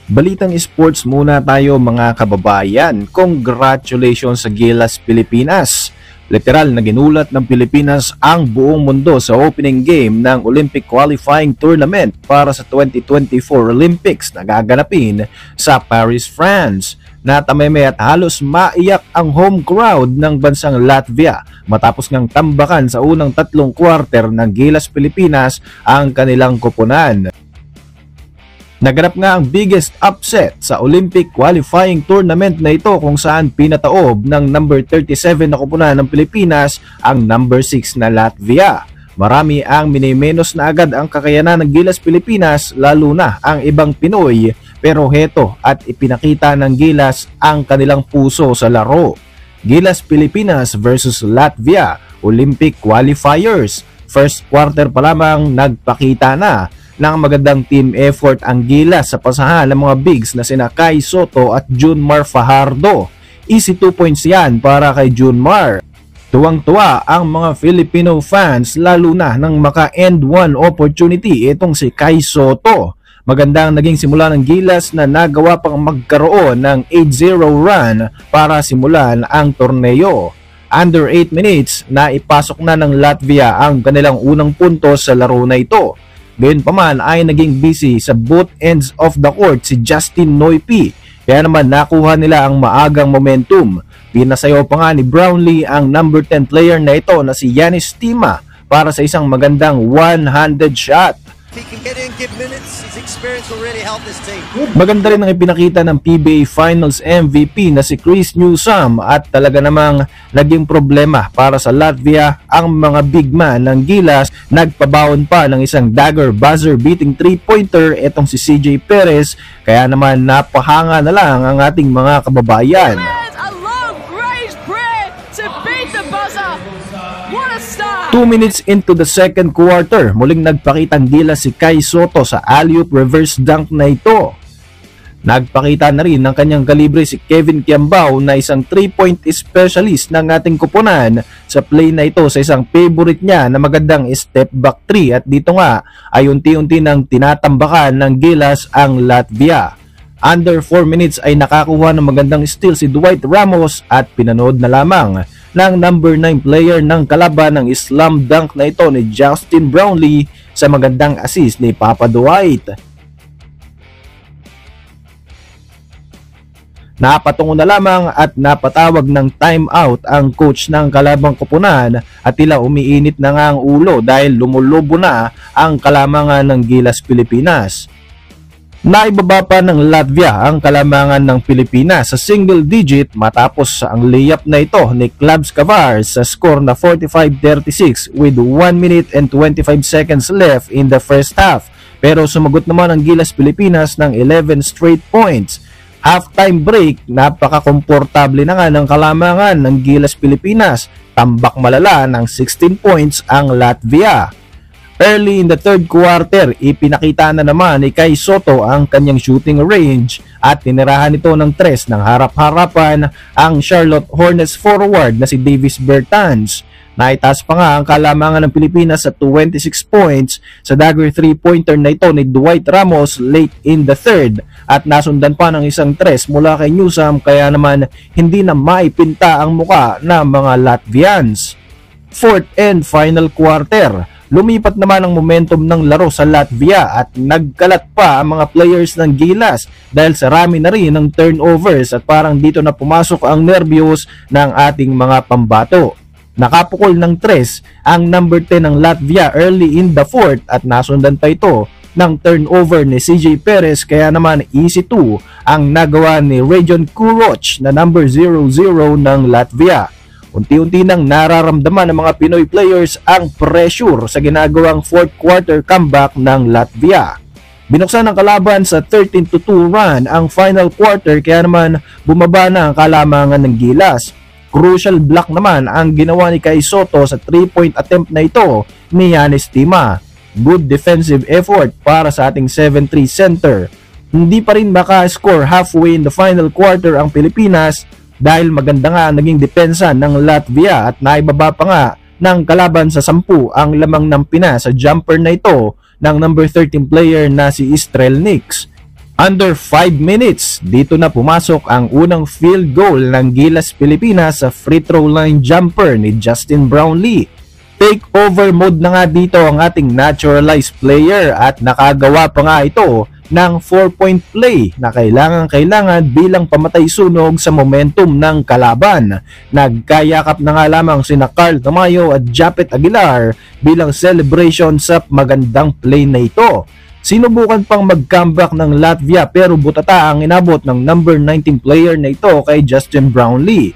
Balitang sports muna tayo mga kababayan. Congratulations sa Gilas Pilipinas. Literal na ginulat ng Pilipinas ang buong mundo sa opening game ng Olympic Qualifying Tournament para sa 2024 Olympics na gaganapin sa Paris, France. Natameme at halos maiyak ang home crowd ng bansang Latvia matapos ngang tambakan sa unang tatlong quarter ng Gilas Pilipinas ang kanilang koponan. Naganap nga ang biggest upset sa Olympic Qualifying Tournament na ito kung saan pinataob ng number 37 na koponan ng Pilipinas ang number 6 na Latvia. Marami ang minimenos na agad ang kakayanan ng Gilas Pilipinas lalo na ang ibang Pinoy, pero heto at ipinakita ng Gilas ang kanilang puso sa laro. Gilas Pilipinas versus Latvia Olympic Qualifiers. First quarter pa lamang nagpakita na ng magandang team effort ang Gilas sa pasahan ng mga bigs na sina Kai Sotto at Junmar Fajardo. Easy 2 points yan para kay Junmar. Tuwang-tuwa ang mga Filipino fans lalo na nang maka-end one opportunity itong si Kai Sotto. Magandang naging simula ng Gilas na nagawa pang magkaroon ng 8-0 run para simulan ang torneo. Under 8 minutes na ipasok na ng Latvia ang kanilang unang puntos sa laro na ito. Gayunpaman ay naging busy sa both ends of the court si Justin Noypi, kaya naman nakuha nila ang maagang momentum. Pinasayaw pa nga ni Brownlee ang number 10 player na ito na si Yanis Tima para sa isang magandang one-handed shot. Maganda rin ang ipinakita ng PBA Finals MVP na si Chris Newsome at talaga namang naging problema para sa Latvia ang mga big man ng Gilas. Nagpabaon pa ng isang dagger buzzer beating 3-pointer etong si CJ Perez, kaya naman napahanga na lang ang ating mga kababayan. 2 minutes into the second quarter, muling nagpakitang Gilas si Kai Sotto sa alley-oop reverse dunk na ito. Nagpakita na rin ng kanyang kalibre si Kevin Kiambao na isang 3-point specialist ng ating koponan sa play na ito sa isang favorite niya na magandang step back 3, at dito nga ay unti-unti nang tinatambakan ng Gilas ang Latvia. Under 4 minutes ay nakakuha ng magandang steal si Dwight Ramos at pinanood na lamang ng number 9 player ng kalaban ng slam dunk na ito ni Justin Brownlee sa magandang assist ni Papa Dwight. Napatungo na lamang at napatawag ng timeout ang coach ng kalabang koponan at tila umiinit na nga ang ulo dahil lumulobo na ang kalamangan ng Gilas Pilipinas. Naibaba pa ng Latvia ang kalamangan ng Pilipinas sa single digit matapos ang layup na ito ni Klabs Kavars sa score na 45-36 with 1 minute and 25 seconds left in the first half. Pero sumagot naman ang Gilas Pilipinas ng 11 straight points. Halftime break, napaka-komportable na nga ng kalamangan ng Gilas Pilipinas. Tambak malala ng 16 points ang Latvia. Early in the third quarter, ipinakita na naman ni Kai Sotto ang kanyang shooting range at tinirahan ito ng 3 ng harap-harapan ang Charlotte Hornets forward na si Davis Bertans. Naitaas pa nga ang kalamangan ng Pilipinas sa 26 points sa dagger 3-pointer na ito ni Dwight Ramos late in the third at nasundan pa ng isang 3 mula kay Newsome, kaya naman hindi na maipinta ang muka ng mga Latvians. Fourth and final quarter. Lumipat naman ang momentum ng laro sa Latvia at nagkalat pa ang mga players ng Gilas dahil sarami na rin ng turnovers at parang dito na pumasok ang nervyos ng ating mga pambato. Nakapukol ng 3 ang number 10 ng Latvia early in the fourth at nasundan pa ito ng turnover ni CJ Perez, kaya naman easy 2 ang nagawa ni Region Kuroc na number 00 ng Latvia. Unti-unti nang nararamdaman ng mga Pinoy players ang pressure sa ginagawang fourth quarter comeback ng Latvia. Binuksan ng kalaban sa 13-2 run ang final quarter, kaya naman bumaba na ang kalamangan ng Gilas. Crucial block naman ang ginawa ni Kai Sotto sa 3-point attempt na ito ni Yanis Tima. Good defensive effort para sa ating 7-3 center. Hindi pa rin maka-score halfway in the final quarter ang Pilipinas dahil maganda nga naging depensa ng Latvia at naibaba pa nga ng kalaban sa 10 ang lamang ng Pinas sa jumper na ito ng number 13 player na si Strelniks. Under 5 minutes, dito na pumasok ang unang field goal ng Gilas Pilipinas sa free throw line jumper ni Justin Brownlee. Take over mode na nga dito ang ating naturalized player at nakagawa pa nga ito ng 4-point play na kailangan bilang pamatay sunog sa momentum ng kalaban. Nagkayakap na nga lamang sina Carl Tamayo at Japet Aguilar bilang celebration sa magandang play na ito. Sinubukan pang mag-comeback ng Latvia pero butata ang inabot ng number 19 player na ito kay Justin Brownlee.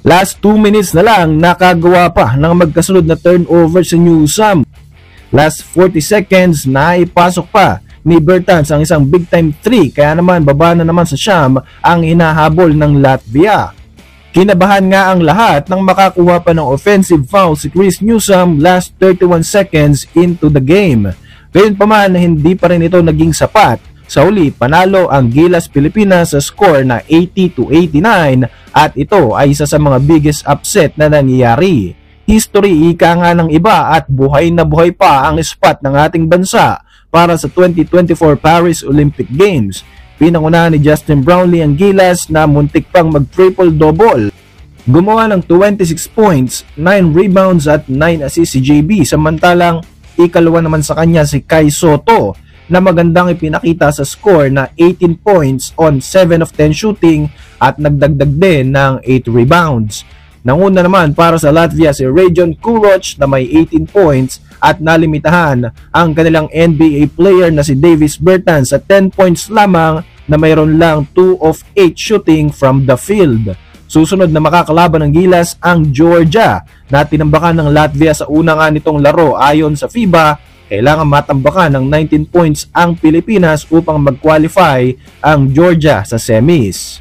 Last 2 minutes na lang nakagawa pa ng magkasunod na turnover sa Newsam. Last 40 seconds na ipasok pa ni Bertans ang isang big time 3 kaya naman baba na naman sa siyam ang hinahabol ng Latvia. Kinabahan nga ang lahat nang makakuha pa ng offensive foul si Chris Newsam last 31 seconds into the game. Gayunpaman hindi pa rin ito naging sapat. Sa uli, panalo ang Gilas Pilipinas sa score na 80-89 at ito ay isa sa mga biggest upset na nangyayari. History ika nga ng iba at buhay na buhay pa ang spot ng ating bansa para sa 2024 Paris Olympic Games. Pinangunahan ni Justin Brownlee ang Gilas na muntik pang mag-triple-double. Gumawa ng 26 points, 9 rebounds at 9 assists si JB samantalang ikalawa naman sa kanya si Kai Soto na magandang ipinakita sa score na 18 points on 7 of 10 shooting at nagdagdag din ng 8 rebounds. Nanguna naman para sa Latvia si Rajon Kuroc na may 18 points at nalimitahan ang kanilang NBA player na si Davis Bertans sa 10 points lamang na mayroon lang 2 of 8 shooting from the field. Susunod na makakalaban ng Gilas ang Georgia na tinambakan ng Latvia sa una nga nitong laro. Ayon sa FIBA, kailangan matambakan ng 19 points ang Pilipinas upang mag-qualify ang Georgia sa semis.